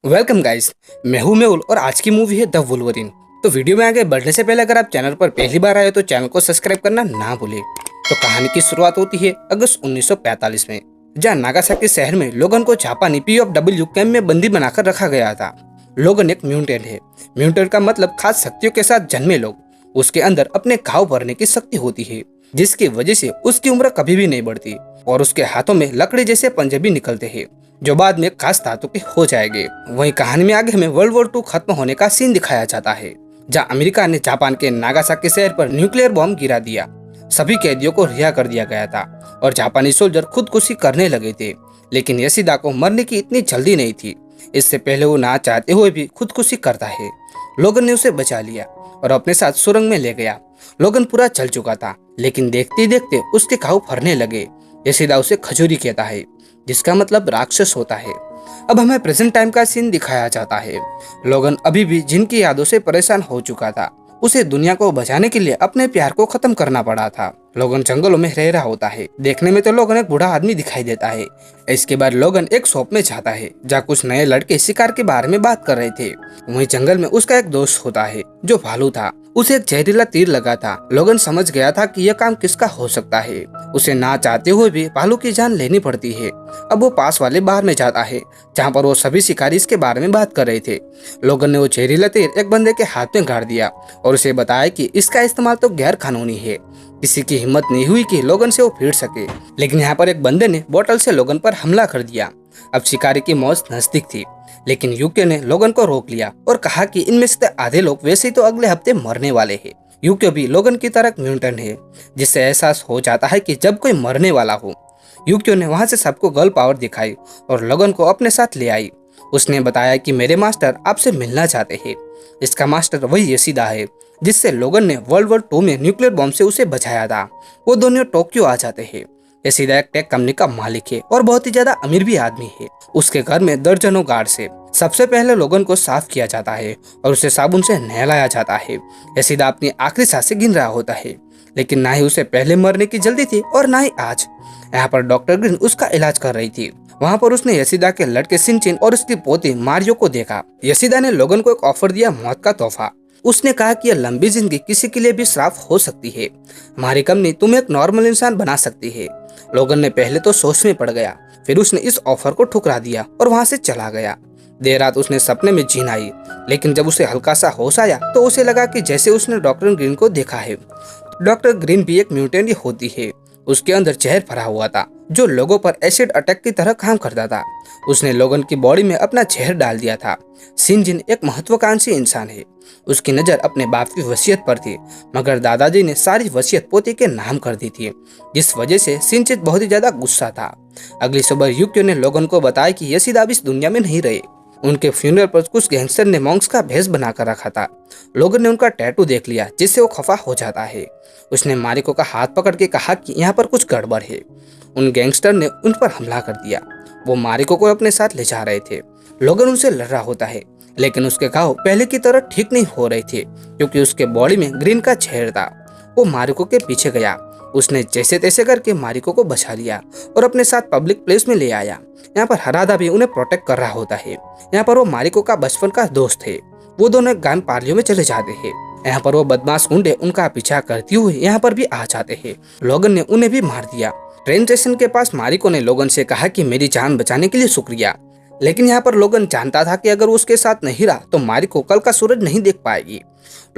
Welcome guys. मैं हूं मेहुल और आज की मूवी है द वुल्वरीन। तो वीडियो में आगे बढ़ने से पहले अगर आप चैनल पर पहली बार आए तो चैनल को सब्सक्राइब करना ना भूलें। तो कहानी की शुरुआत होती है अगस्त 1945 में, जहां नागासाकी शहर में लोगन को जापानी POW कैंप में बंदी बनाकर रखा गया था। लोगन एक म्यूटेंट है। म्यूटेंट का मतलब खास शक्तियों के साथ जन्मे लोग। उसके अंदर अपने घाव भरने की शक्ति होती है, जिसकी वजह से उसकी उम्र कभी भी नहीं बढ़ती और उसके हाथों में लकड़ी जैसे पंजे भी निकलते हैं, जो बाद में खास धातु के हो जाएंगे। वहीं कहानी में आगे हमें वर्ल्ड वॉर 2 खत्म होने का सीन दिखाया जाता है, जहां अमेरिका ने जापान के नागासाकी शहर पर न्यूक्लियर बॉम्ब गिरा दिया। सभी कैदियों को रिहा कर दिया गया था और जापानी सोल्जर खुदकुशी करने लगे थे, लेकिन यशिदा को मरने की इतनी जल्दी नहीं थी। इससे पहले वो ना चाहते हुए भी खुदकुशी करता है। लोगन ने उसे बचा लिया और अपने साथ सुरंग में ले गया। लोगन पूरा जल चुका था, लेकिन देखते देखते उसके घाव फरने लगे। यशिदा उसे खजूरी कहता है, जिसका मतलब राक्षस होता है। अब हमें प्रेजेंट टाइम का सीन दिखाया जाता है। लोगन अभी भी जिनकी यादों से परेशान हो चुका था। उसे दुनिया को बचाने के लिए अपने प्यार को खत्म करना पड़ा था। लोगन जंगलों में रह रहा होता है। देखने में तो लोगन एक बूढ़ा आदमी दिखाई देता है। इसके बाद लोगन एक शॉप में जाता है, जहाँ कुछ नए लड़के शिकार के बारे में बात कर रहे थे। वहीं जंगल में उसका एक दोस्त होता है जो भालू था। उसे एक जहरीला तीर लगा था। लोगन समझ गया था कि यह काम किसका हो सकता है। उसे ना चाहते हुए भी भालू की जान लेनी पड़ती है। अब वो पास वाले बार में जाता है, जहाँ पर वो सभी शिकारी इसके बारे में बात कर रहे थे। लोगन ने वो जहरीला तीर एक बंदे के हाथ में गाड़ दिया और उसे बताया कि इसका इस्तेमाल तो गैर कानूनी है। किसी की हिम्मत नहीं हुई कि लोगन से वो भिड़ सके, लेकिन यहाँ पर एक बंदे ने बोतल से लोगन पर हमला कर दिया। अब शिकारी की मौत नजदीक थी, लेकिन यूके ने लोगन को रोक लिया और कहा कि इनमें से आधे लोग वैसे ही तो अगले हफ्ते मरने वाले हैं। यूके भी लोगन की तरह म्यूटेंट है, जिससे एहसास हो जाता है कि जब कोई मरने वाला हो। यूके ने वहां से सबको गर्ल पावर दिखाई और लोगन को अपने साथ ले आई। उसने बताया कि मेरे मास्टर आपसे मिलना चाहते हैं। इसका मास्टर वही यशिदा है, जिससे लोगन ने वर्ल्ड वॉर 2 में न्यूक्लियर बॉम्ब से उसे बचाया था। वो दोनों टोक्यो आ जाते हैं। यशिदा एक टेक कंपनी का मालिक है और बहुत ही ज्यादा अमीर भी आदमी है। उसके घर में दर्जनों गार्ड्स है। सबसे पहले लोगन को साफ किया जाता है और उसे साबुन से नहलाया जाता है। यशिदा अपनी आखिरी सांसें गिन रहा होता है, लेकिन ना ही उसे पहले मरने की जल्दी थी और ना ही आज। यहाँ पर डॉक्टर ग्रीन उसका इलाज कर रही थी। वहाँ पर उसने यशिदा के लड़के सिंचिन और उसकी पोती मारियो को देखा। यशिदा ने लोगन को एक ऑफर दिया, मौत का तोहफा। उसने कहा कि यह लंबी जिंदगी किसी के लिए भी श्राप हो सकती है। हमारी कंपनी तुम्हें एक नॉर्मल इंसान बना सकती है। लोगन ने पहले तो सोच में पड़ गया, फिर उसने इस ऑफर को ठुकरा दिया और वहाँ से चला गया। देर रात उसने सपने में जीन आई, लेकिन जब उसे हल्का सा होश आया तो उसे लगा कि जैसे उसने डॉक्टर ग्रीन को देखा है। डॉक्टर ग्रीन भी एक म्यूटेंट ही होती है। उसके अंदर जहर भरा हुआ था, जो लोगों पर एसिड अटैक की तरह काम करता था। उसने लोगन की बॉडी में अपना जहर डाल दिया था। सिंजिन एक महत्वाकांक्षी इंसान है। उसकी नज़र अपने बाप की वसीयत पर थी, मगर दादाजी ने सारी वसीयत पोते के नाम कर दी थी, जिस वजह से सिंचिन बहुत ही ज्यादा गुस्सा था। अगली सुबह यूक्यो ने लोगन को बताया कि यशिदा अब इस दुनिया में नहीं रहे। उनके फ्यूनरल पर कुछ गैंगस्टर ने मॉन्क्स का भेष बनाकर रखा था। लोगन ने उनका टैटू देख लिया, जिससे वो खफा हो जाता है। उसने मारिको का हाथ पकड़ के कहा कि यहाँ पर कुछ गड़बड़ है। उन गैंगस्टर ने उन पर हमला कर दिया। वो मारिको को अपने साथ ले जा रहे थे। लोगन उनसे लड़ रहा होता है, लेकिन उसके घाव पहले की तरह ठीक नहीं हो रहे थे, क्योंकि उसके बॉडी में ग्रीन का जहर था। वो मारिको के पीछे गया। उसने जैसे तैसे करके मारिको को बचा लिया और अपने साथ पब्लिक प्लेस में ले आया। यहाँ पर हरादा भी उन्हें प्रोटेक्ट कर रहा होता है। यहाँ पर वो मारिको का बचपन का दोस्त है। वो दोनों गान पार्लियों में चले जाते हैं। यहाँ पर वो बदमाश गुंडे उनका पीछा करते हुए यहाँ पर भी आ जाते हैं। लोगन ने उन्हें भी मार दिया। ट्रेन स्टेशन के पास मारिको ने लोगन से कहा कि मेरी जान बचाने के लिए शुक्रिया, लेकिन यहाँ पर लोगन जानता था कि अगर वो उसके साथ नहीं रहा तो मारिको कल का सूरज नहीं देख पाएगी।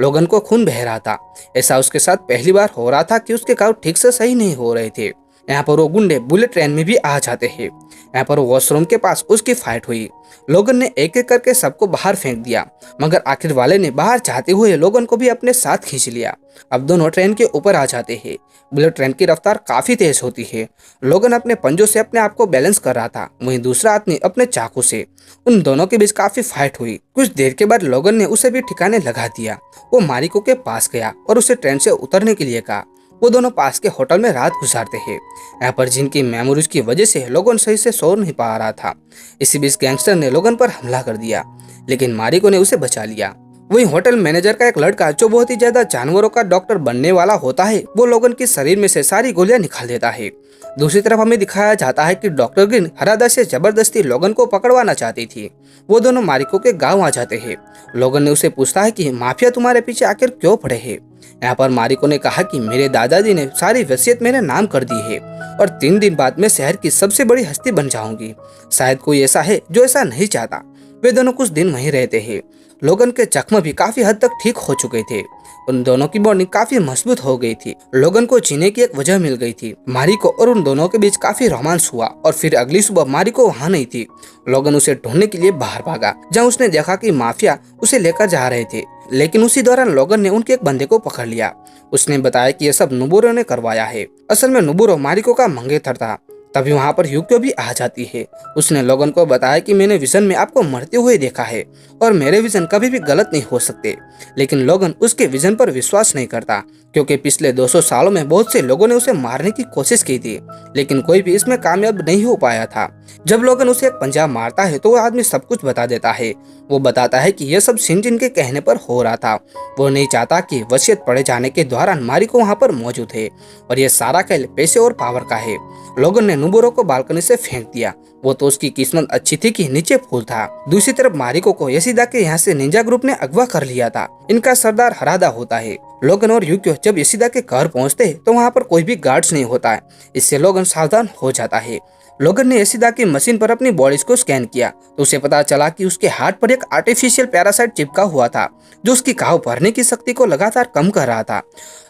लोगन को खून बह रहा था। ऐसा उसके साथ पहली बार हो रहा था कि उसके घाव ठीक से सही नहीं हो रहे थे। यहाँ पर वो गुंडे बुलेट ट्रेन में भी आ जाते हैं। यहाँ पर वॉशरूम के पास उसकी फाइट हुई। लोगन ने एक एक करके सबको बाहर फेंक दिया, मगर आखिर वाले ने बाहर जाते हुए लोगन को भी अपने साथ खींच लिया। अब दोनों ट्रेन के ऊपर आ जाते हैं। बुलेट ट्रेन की रफ्तार काफी तेज होती है। लोगन अपने पंजों से अपने आप को बैलेंस कर रहा था, वहीं दूसरा आदमी अपने चाकू से। उन दोनों के बीच काफी फाइट हुई। कुछ देर के बाद लोगन ने उसे भी ठिकाने लगा दिया। वो मारिको के पास गया और उसे ट्रेन से उतरने के लिए कहा। वो दोनों पास के होटल में रात गुजारते हैं। यहाँ पर जिनकी मेमोरीज की वजह से लोगन सही से सो नहीं पा रहा था। इसी बीच गैंगस्टर ने लोगन पर हमला कर दिया, लेकिन मारिको ने उसे बचा लिया। वही होटल मैनेजर का एक लड़का जो बहुत ही ज्यादा जानवरों का डॉक्टर बनने वाला होता है, वो लोगन के शरीर में से सारी गोलियां निकाल देता है। दूसरी तरफ हमें दिखाया जाता है कि डॉक्टर ग्रीन हरादा से जबरदस्ती लोगन को पकड़वाना चाहती थी। वो दोनों मारिको के गांव आ जाते हैं। लोगन ने उसे पूछता है कि माफिया तुम्हारे पीछे आखिर क्यों पड़े हैं। यहाँ पर मारिको ने कहा कि मेरे दादाजी ने सारी वसीयत मेरे नाम कर दी है और 3 दिन बाद मैं शहर की सबसे बड़ी हस्ती बन जाऊंगी। शायद कोई ऐसा है जो ऐसा नहीं चाहता। वे दोनों कुछ दिन वहीं रहते हैं। लोगन के जख्म भी काफी हद तक ठीक हो चुके थे। उन दोनों की बॉन्डिंग काफी मजबूत हो गई थी। लोगन को जीने की एक वजह मिल गई थी। मारिको और उन दोनों के बीच काफी रोमांस हुआ और फिर अगली सुबह मारिको वहाँ नहीं थी। लोगन उसे ढूंढने के लिए बाहर भागा, जहाँ उसने देखा कि माफिया उसे लेकर जा रहे थे। लेकिन उसी दौरान लोगन ने उनके एक बंदे को पकड़ लिया। उसने बताया कि यह सब नुबुरो ने करवाया है। असल में नुबुरो मारिको का मंगेतर था। तभी वहाँ पर यूक्यो भी आ जाती है। उसने लोगन को बताया कि मैंने विजन में आपको मरते हुए देखा है और मेरे विजन कभी भी गलत नहीं हो सकते। लेकिन लोगन उसके विजन पर विश्वास नहीं करता, क्योंकि पिछले 200 सालों में बहुत से लोगों ने उसे मारने की कोशिश की थी, लेकिन कोई भी इसमें कामयाब नहीं हो पाया था। जब लोगन उसे एक पंजा मारता है तो वो आदमी सब कुछ बता देता है। वो बताता है कि यह सब शिनजिन के कहने पर हो रहा था। वो नहीं चाहता कि वसीयत पड़े जाने के दौरान मारिको वहाँ पर मौजूद है और यह सारा खेल पैसे और पावर का है। लोगन ने नुबुरो को बालकनी से फेंक दिया। वो तो उसकी किस्मत अच्छी थी कि नीचे फूल था। दूसरी तरफ मारिको को यशिदा के यहाँ से निंजा ग्रुप ने अगवा कर लिया था। इनका सरदार हरादा होता है। लोगन और यूक्यो जब यशिदा के घर पहुँचते तो वहाँ पर कोई भी गार्ड्स नहीं होता है। इससे लोगन सावधान हो जाता है। लोगन ने यशिदा की मशीन पर अपनी बॉडी को स्कैन किया तो उसे पता चला कि उसके हार्ट पर एक आर्टिफिशियल पैरासाइट चिपका हुआ था, जो उसकी घाव भरने की शक्ति को लगातार कम कर रहा था।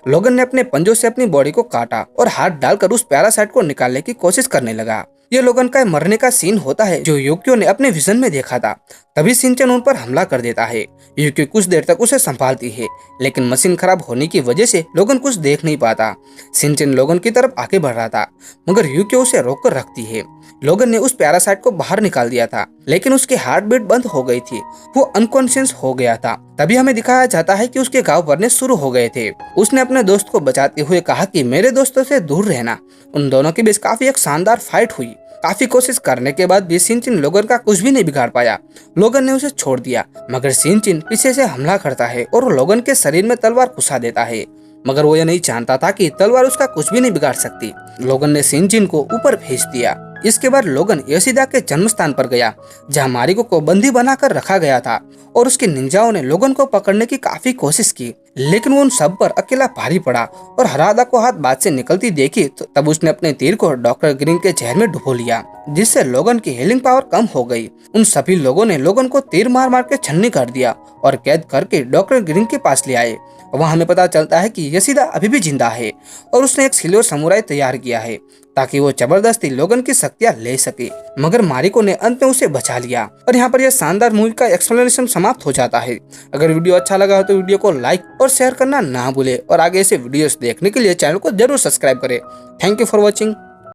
लोगन ने अपने पंजों से अपनी बॉडी को काटा और हाथ डालकर उस पैरासाइट को निकालने की कोशिश करने लगा। ये लोगन का मरने का सीन होता है जो यूक्यो ने अपने विजन में देखा था। तभी शिनचैन उन पर हमला कर देता है। यूक्यो कुछ देर तक उसे संभालती है, लेकिन मशीन खराब होने की वजह से लोगन कुछ देख नहीं पाता। शिनचैन लोगन की तरफ आगे बढ़ रहा था, मगर यूक्यो उसे रोक कर रखती है। लोगन ने उस पैरासाइट को बाहर निकाल दिया था, लेकिन उसकी हार्ट बीट बंद हो गई थी। वो अनकॉन्शियस हो गया था। तभी हमें दिखाया जाता है कि उसके घाव भरने शुरू हो गए थे। उसने अपने दोस्त को बचाते हुए कहा कि मेरे दोस्तों से दूर रहना। उन दोनों के बीच काफी एक शानदार फाइट हुई। काफी कोशिश करने के बाद भी शिनचैन लोगन का कुछ भी नहीं बिगाड़ पाया। लोगन ने उसे छोड़ दिया, मगर शिनचैन पीछे से हमला करता है और लोगन के शरीर में तलवार घुसा देता है। मगर वो ये नहीं जानता था कि तलवार उसका कुछ भी नहीं बिगाड़ सकती। लोगन ने शिनचैन को ऊपर भेज दिया। इसके बाद लोगन यशिदा के जन्म स्थान पर गया, जहाँ मारिको को बंदी बनाकर रखा गया था, और उसके निंजाओं ने लोगन को पकड़ने की काफी कोशिश की, लेकिन वो उन सब पर अकेला भारी पड़ा और हरादा को हाथ बात से निकलती देखी तो तब उसने अपने तीर को डॉक्टर ग्रीन के जहर में डुबो लिया, जिससे लोगन की हीलिंग पावर कम हो गई। उन सभी लोगों ने लोगन को तीर मार मार के छन्नी कर दिया और कैद करके डॉक्टर ग्रीन के पास ले आए। वहाँ हमें पता चलता है कि यशिदा अभी भी जिंदा है और उसने एक सिल्वर समुराई तैयार किया है ताकि वो जबरदस्ती लोगन की शक्तियां ले सके, मगर मारिको ने अंत में उसे बचा लिया। और यहाँ पर यह शानदार मूवी का एक्सप्लेनेशन समाप्त हो जाता है। अगर वीडियो अच्छा लगा हो तो वीडियो को लाइक और शेयर करना ना भूले और आगे ऐसे वीडियोस देखने के लिए चैनल को जरूर सब्सक्राइब करें। Thank you for watching.